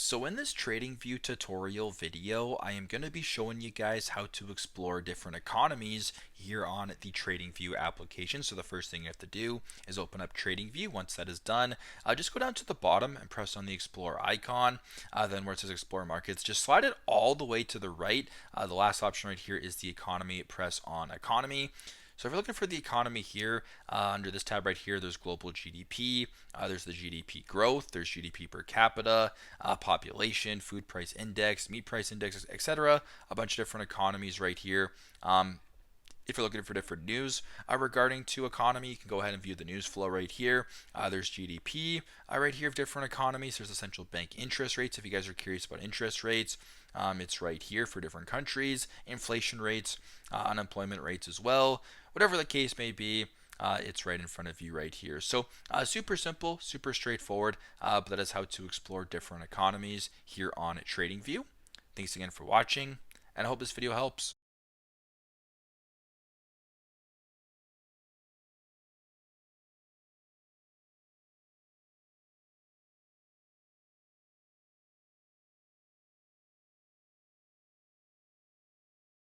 So in this TradingView tutorial video, I am going to be showing you guys how to explore different economies here on the TradingView application. So the first thing you have to do is open up TradingView. Once that is done, just go down to the bottom and press on the Explore icon. Then where it says Explore Markets, just slide it all the way to the right. The last option right here is the economy. Press on Economy. So if you're looking for the economy here, under this tab right here, there's global GDP, there's the GDP growth, there's GDP per capita, population, food price index, meat price index, etc. A bunch of different economies right here. If you're looking for different news regarding to economy, you can go ahead and view the news flow right here. There's GDP right here of different economies. There's the central bank interest rates. If you guys are curious about interest rates, it's right here for different countries. Inflation rates, unemployment rates as well. Whatever the case may be, it's right in front of you right here. So super simple, super straightforward, but that is how to explore different economies here on TradingView. Thanks again for watching, and I hope this video helps.